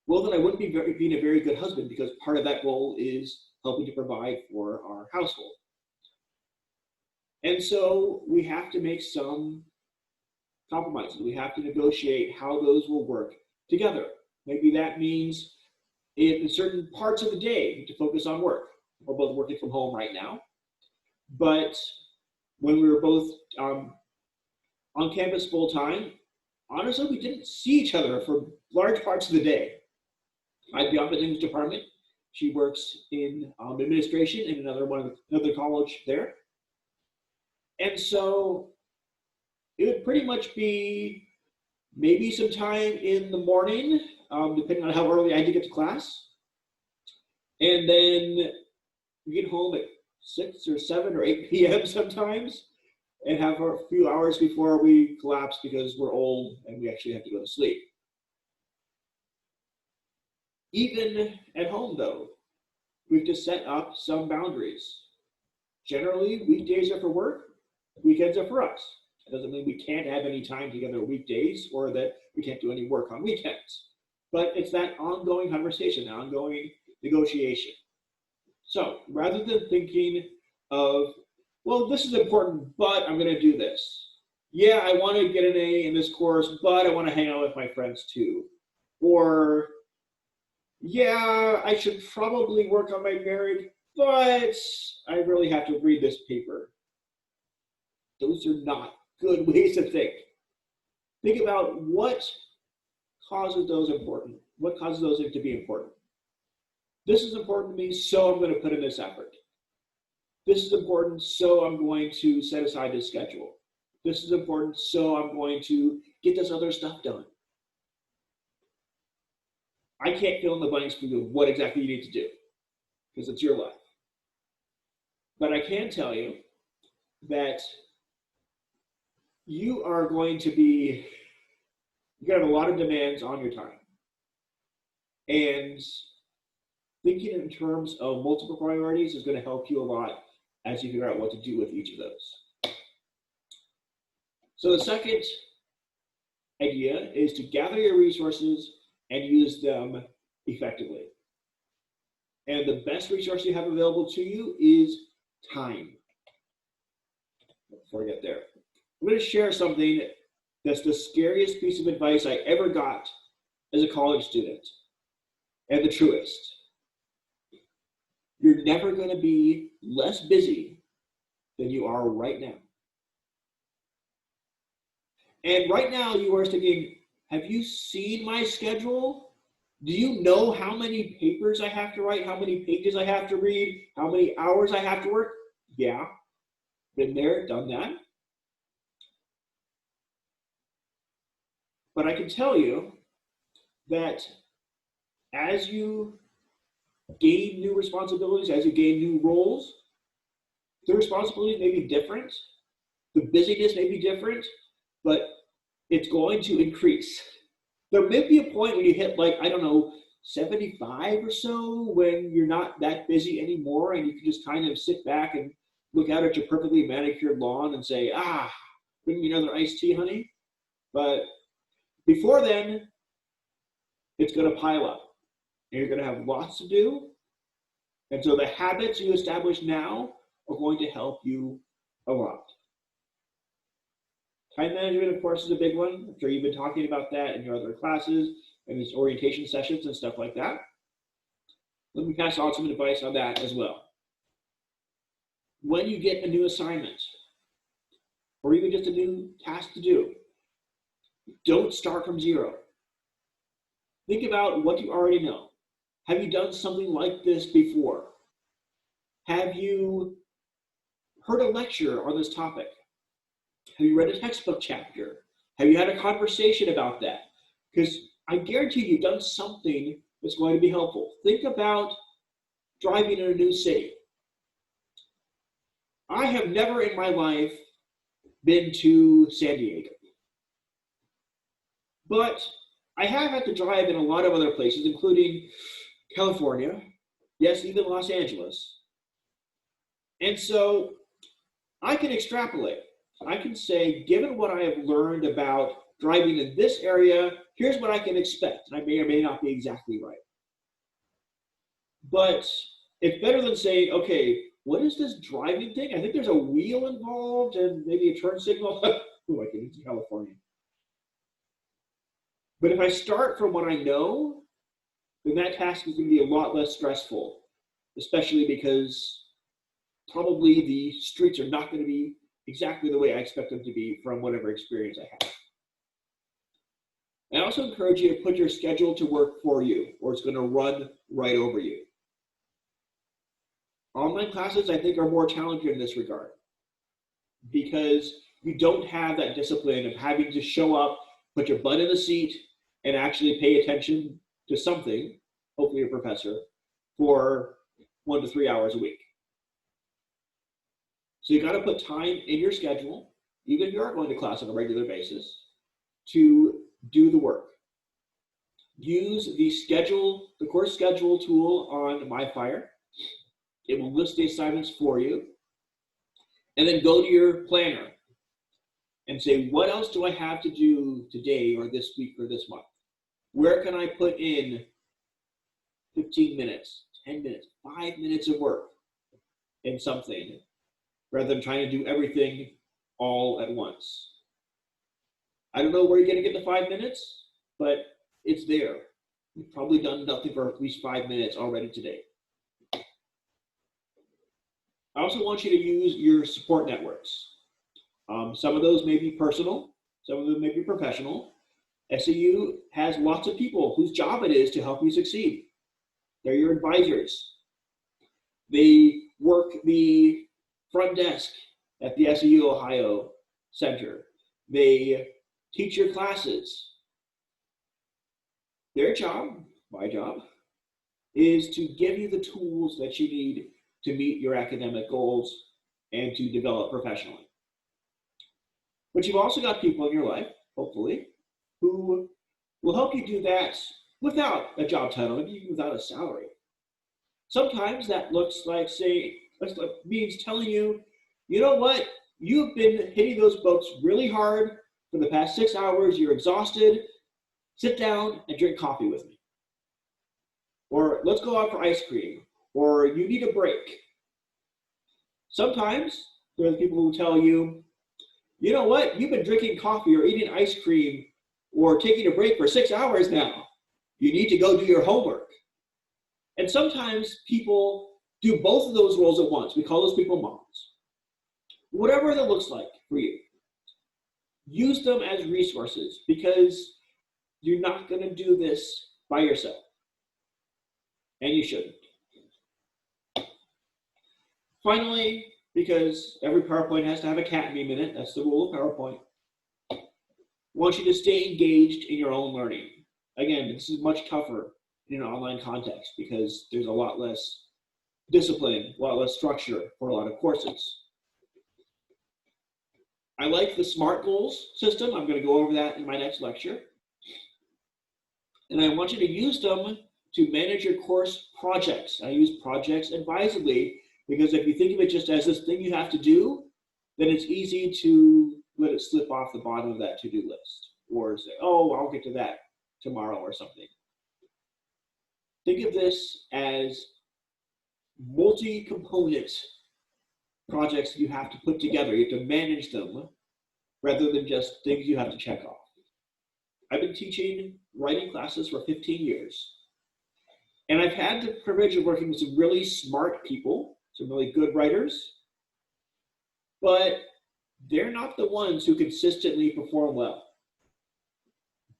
S1: Well, then I wouldn't be being a very good husband because part of that goal is helping to provide for our household. And so we have to make some compromises. We have to negotiate how those will work together. Maybe that means in certain parts of the day to focus on work. We're both working from home right now. But when we were both on campus full time, honestly, we didn't see each other for large parts of the day. I'd be off in the English department. She works in administration in another college there. And so it would pretty much be maybe some time in the morning, depending on how early I had to get to class. And then we get home at 6 or 7 or 8 p.m. sometimes and have a few hours before we collapse because we're old and we actually have to go to sleep. Even at home, though, we've just set up some boundaries. Generally, weekdays are for work, weekends are for us. It doesn't mean we can't have any time together weekdays or that we can't do any work on weekends. But it's that ongoing conversation, ongoing negotiation. So rather than thinking of, well, this is important, but I'm going to do this. Yeah, I want to get an A in this course, but I want to hang out with my friends too. Or, yeah, I should probably work on my marriage, but I really have to read this paper. Those are not good ways to think. Think about what causes those important. What causes those to be important? This is important to me, so I'm going to put in this effort. This is important, so I'm going to set aside this schedule. This is important, so I'm going to get this other stuff done. I can't fill in the blanks for you of what exactly you need to do, because it's your life. But I can tell you that you are going to be, you're going to have a lot of demands on your time. And thinking in terms of multiple priorities is going to help you a lot as you figure out what to do with each of those. So the second idea is to gather your resources and use them effectively. And the best resource you have available to you is time. Before I get there, I'm going to share something that's the scariest piece of advice I ever got as a college student, and the truest. You're never going to be less busy than you are right now. And right now you are thinking, have you seen my schedule? Do you know how many papers I have to write, how many pages I have to read, how many hours I have to work? Yeah, been there, done that. But I can tell you that as you gain new responsibilities, as you gain new roles, the responsibilities may be different, the busyness may be different, but it's going to increase. There may be a point when you hit, like, I don't know, 75 or so, when you're not that busy anymore and you can just kind of sit back and look out at your perfectly manicured lawn and say, bring me another iced tea, honey. But before then, it's going to pile up. And you're going to have lots to do. And so the habits you establish now are going to help you a lot. Time management, of course, is a big one. I'm sure you've been talking about that in your other classes and these orientation sessions and stuff like that. Let me pass on some advice on that as well. When you get a new assignment, or even just a new task to do, don't start from zero. Think about what you already know. Have you done something like this before? Have you heard a lecture on this topic? Have you read a textbook chapter? Have you had a conversation about that? Because I guarantee you've done something that's going to be helpful. Think about driving in a new city. I have never in my life been to San Diego. But I have had to drive in a lot of other places, including California, yes, even Los Angeles. And so I can extrapolate. I can say, given what I have learned about driving in this area, here's what I can expect. And I may or may not be exactly right. But it's better than saying, okay, what is this driving thing? I think there's a wheel involved and maybe a turn signal. Oh, I can into California. But if I start from what I know, then that task is going to be a lot less stressful, especially because probably the streets are not going to be exactly the way I expect them to be from whatever experience I have. I also encourage you to put your schedule to work for you, or it's going to run right over you. Online classes, I think, are more challenging in this regard because you don't have that discipline of having to show up, put your butt in the seat, and actually pay attention to something, hopefully a professor, for 1 to 3 hours a week. So you got to put time in your schedule, even if you are going to class on a regular basis, to do the work. Use the course schedule tool on MyFire. It will list the assignments for you. And then go to your planner and say, what else do I have to do today or this week or this month? Where can I put in 15 minutes, 10 minutes, 5 minutes of work in something rather than trying to do everything all at once? I don't know where you're going to get the 5 minutes, but it's there. You've probably done nothing for at least 5 minutes already today. I also want you to use your support networks. Some of those may be personal, some of them may be professional. SAU has lots of people whose job it is to help you succeed. They're your advisors. They work the front desk at the SAU Ohio Center. They teach your classes. Their job, my job, is to give you the tools that you need to meet your academic goals and to develop professionally. But you've also got people in your life, hopefully, who will help you do that without a job title, maybe without a salary. Sometimes that looks like, means telling you, you know what, you've been hitting those books really hard for the past 6 hours, you're exhausted, sit down and drink coffee with me. Or let's go out for ice cream, or you need a break. Sometimes there are the people who tell you, you know what, you've been drinking coffee or eating ice cream or taking a break for 6 hours now. You need to go do your homework. And sometimes people do both of those roles at once. We call those people moms. Whatever that looks like for you, use them as resources because you're not going to do this by yourself. And you shouldn't. Finally, because every PowerPoint has to have a cat meme in it, that's the rule of PowerPoint, I want you to stay engaged in your own learning. Again, this is much tougher in an online context because there's a lot less discipline, a lot less structure for a lot of courses. I like the SMART goals system. I'm going to go over that in my next lecture. And I want you to use them to manage your course projects. I use projects advisedly because if you think of it just as this thing you have to do, then it's easy to let it slip off the bottom of that to-do list or say, oh, I'll get to that tomorrow or something. Think of this as multi-component projects you have to put together. You have to manage them rather than just things you have to check off. I've been teaching writing classes for 15 years. And I've had the privilege of working with some really smart people, some really good writers, but they're not the ones who consistently perform well.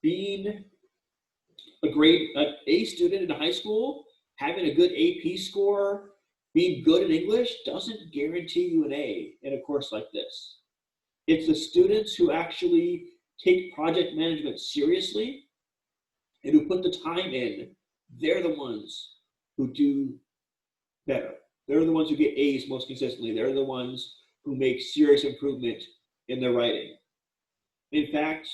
S1: Being an A student in high school, having a good AP score, being good in English doesn't guarantee you an A in a course like this. It's the students who actually take project management seriously and who put the time in, they're the ones who do better. They're the ones who get A's most consistently. They're the ones who make serious improvement in their writing. In fact,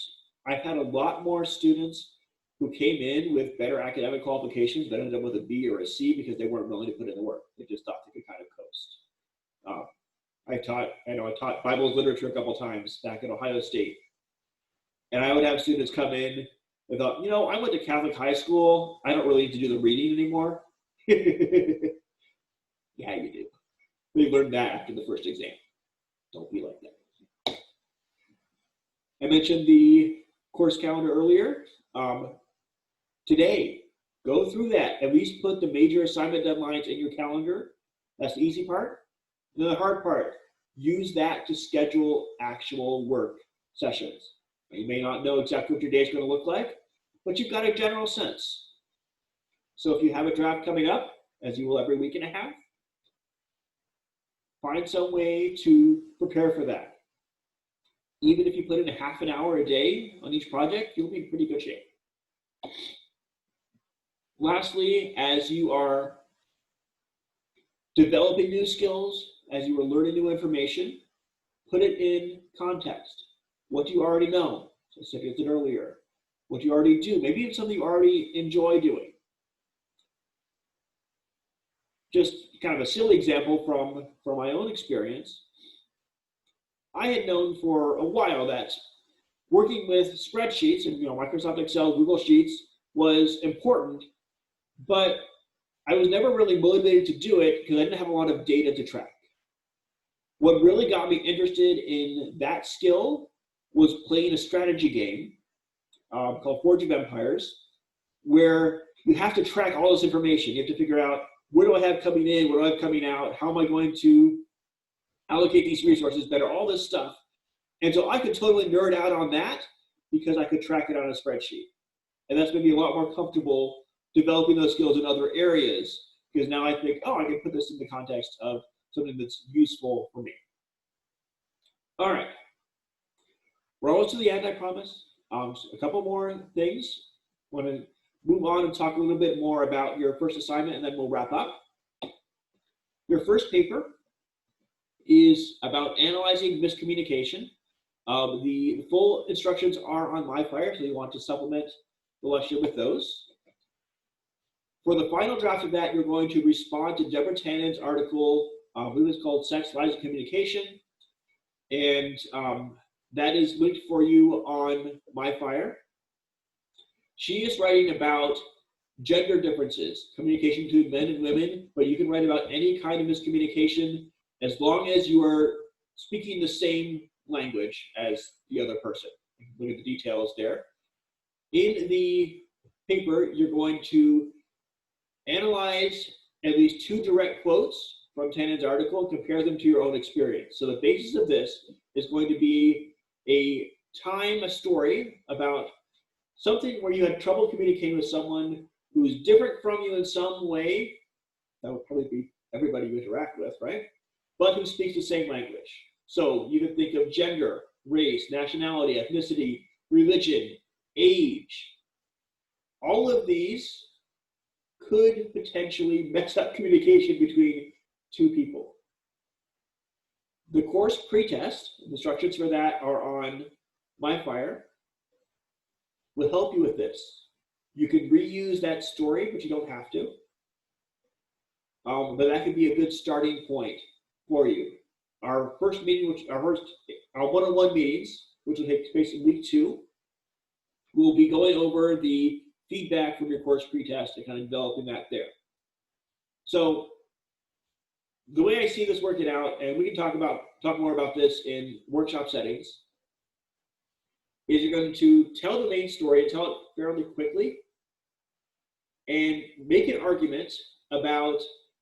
S1: I've had a lot more students who came in with better academic qualifications that ended up with a B or a C because they weren't willing to put in the work. They just thought they could kind of coast. I taught Bible literature a couple times back at Ohio State. And I would have students come in and thought, you know, I went to Catholic high school. I don't really need to do the reading anymore. Yeah, you do. We learned that after the first exam. Don't be like that. I mentioned the course calendar earlier. Today, go through that. At least put the major assignment deadlines in your calendar. That's the easy part. And then the hard part, use that to schedule actual work sessions. You may not know exactly what your day is going to look like, but you've got a general sense. So if you have a draft coming up, as you will every week and a half, find some way to prepare for that. Even if you put in a half an hour a day on each project, you'll be in pretty good shape. Lastly, as you are developing new skills, as you are learning new information, put it in context. What do you already know? So I said earlier. What do you already do? Maybe it's something you already enjoy doing. Just kind of a silly example from my own experience. I had known for a while that working with spreadsheets and Microsoft Excel, Google Sheets was important, but I was never really motivated to do it because I didn't have a lot of data to track. What really got me interested in that skill was playing a strategy game called Forge of Empires, where you have to track all this information. You have to figure out, where do I have coming in? What do I have coming out? How am I going to allocate these resources better? All this stuff. And so I could totally nerd out on that because I could track it on a spreadsheet. And that's made me a lot more comfortable developing those skills in other areas, because now I think, I can put this in the context of something that's useful for me. All right. We're almost to the end, I promise. A couple more things. I want to move on and talk a little bit more about your first assignment, and then we'll wrap up. Your first paper is about analyzing miscommunication. The full instructions are on MyFire, so you want to supplement the lecture with those. For the final draft of that, you're going to respond to Deborah Tannen's article, I believe it's called Sex, Lies, and Communication. And that is linked for you on MyFire. She is writing about gender differences, communication between men and women, but you can write about any kind of miscommunication as long as you are speaking the same language as the other person. Look at the details there. In the paper, you're going to analyze at least 2 direct quotes from Tannen's article and compare them to your own experience. So the basis of this is going to be a story about something where you had trouble communicating with someone who's different from you in some way. That would probably be everybody you interact with, right? But who speaks the same language. So you can think of gender, race, nationality, ethnicity, religion, age. All of these could potentially mess up communication between 2 people. The course pretest, instructions for that are on MyFire, will help you with this. You can reuse that story, but you don't have to. But that could be a good starting point for you. Our first meeting, our one-on-one meetings, which will take place in week 2, we'll be going over the feedback from your course pretest and kind of developing that there. So the way I see this working out, and we can talk more about this in workshop settings, is you're going to tell the main story and tell it fairly quickly and make an argument about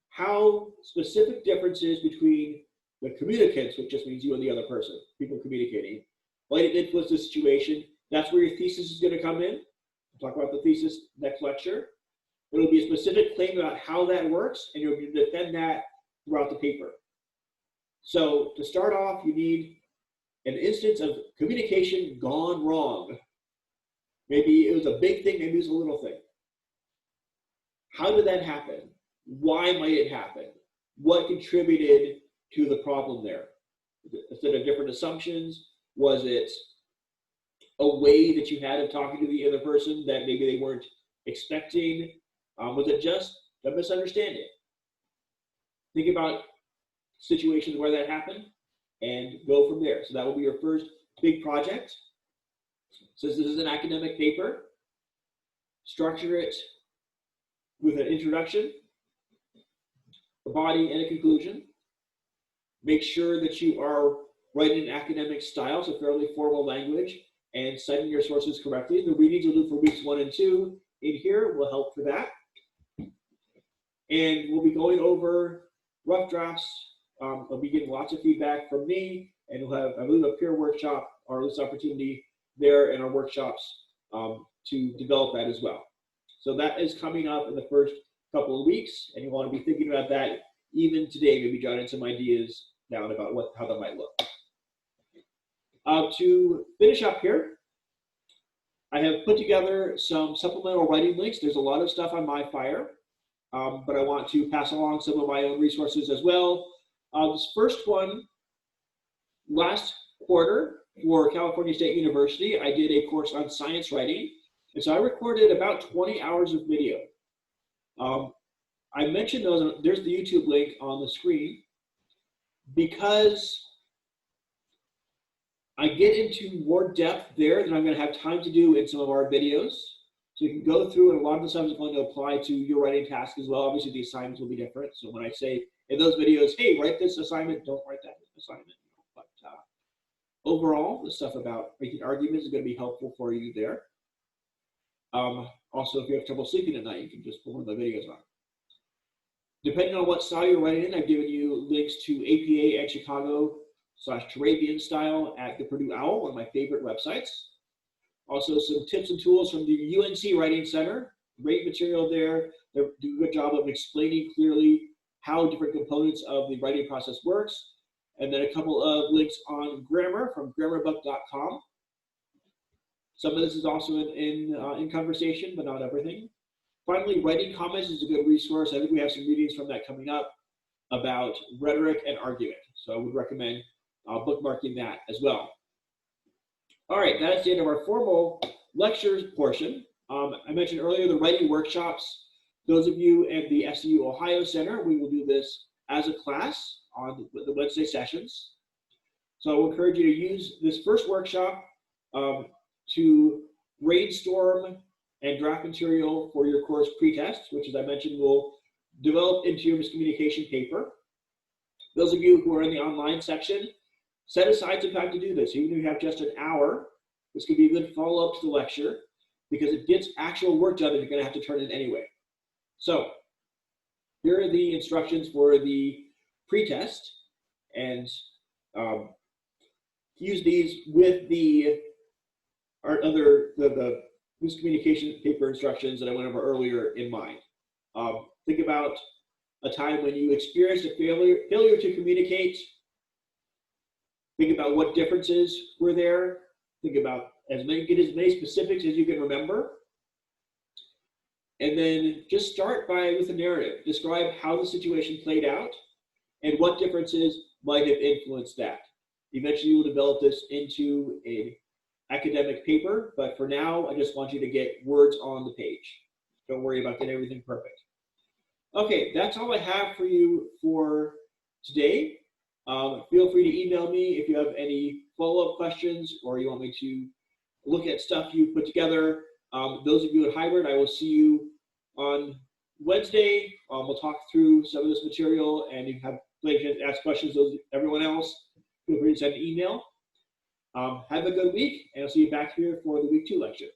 S1: how specific differences between the communicants, which just means you and the other person, people communicating, might influence the situation. That's where your thesis is going to come in. We'll talk about the thesis next lecture. It'll be a specific claim about how that works, and you're going to defend that throughout the paper. So to start off, you need an instance of communication gone wrong. Maybe it was a big thing, maybe it was a little thing. How did that happen? Why might it happen? What contributed to the problem there? Instead of different assumptions, was it a way that you had of talking to the other person that maybe they weren't expecting? Was it just a misunderstanding? Think about situations where that happened and go from there. So that will be your first big project. Since this is an academic paper, structure it with an introduction, a body, and a conclusion. Make sure that you are writing in academic style, so fairly formal language, and citing your sources correctly. The readings you'll do for weeks 1 and 2 in here will help for that. And we'll be going over rough drafts I'll be getting lots of feedback from me, and we'll have, I believe, a peer workshop or this opportunity there in our workshops to develop that as well. So that is coming up in the first couple of weeks, and you want to be thinking about that even today, maybe jotting some ideas down about how that might look. To finish up here, I have put together some supplemental writing links. There's a lot of stuff on MyFire, but I want to pass along some of my own resources as well. This first one, last quarter for California State University, I did a course on science writing, and so I recorded about 20 hours of video. I mentioned those, there's the YouTube link on the screen, because I get into more depth there than I'm going to have time to do in some of our videos. So you can go through, and a lot of the stuff is going to apply to your writing task as well. Obviously, the assignments will be different. So when I say in those videos, hey, write this assignment, don't write that assignment. But overall, the stuff about making arguments is going to be helpful for you there. Also, if you have trouble sleeping at night, you can just pull one of the videos on. Depending on what style you're writing in, I've given you links to APA at Chicago /Turabian style at the Purdue OWL, one of my favorite websites. Also some tips and tools from the UNC Writing Center. Great material there. They do a good job of explaining clearly how different components of the writing process works. And then a couple of links on grammar from grammarbook.com. Some of this is also in conversation, but not everything. Finally, Writing Comments is a good resource. I think we have some readings from that coming up about rhetoric and argument. So I would recommend bookmarking that as well. All right, that's the end of our formal lectures portion. I mentioned earlier the writing workshops. Those of you at the SCU Ohio Center, we will do this as a class on the Wednesday sessions. So I will encourage you to use this first workshop to brainstorm and draft material for your course pretest, which, as I mentioned, will develop into your miscommunication paper. Those of you who are in the online section, set aside some time to do this. Even if you have just an hour, this could be a good follow-up to the lecture, because it gets actual work done that you're going to have to turn in anyway. So here are the instructions for the pretest, and use these with the miscommunication paper instructions that I went over earlier in mind. Think about a time when you experienced a failure to communicate. Think about what differences were there. Think about get as many specifics as you can remember. And then just start with a narrative. Describe how the situation played out and what differences might have influenced that. Eventually you will develop this into an academic paper, but for now, I just want you to get words on the page. Don't worry about getting everything perfect. Okay, that's all I have for you for today. Feel free to email me if you have any follow-up questions or you want me to look at stuff you put together. Those of you at hybrid, I will see you on Wednesday. We'll talk through some of this material, and you have plenty to ask questions. Everyone else, feel free to send an email. Have a good week, and I'll see you back here for the week 2 lecture.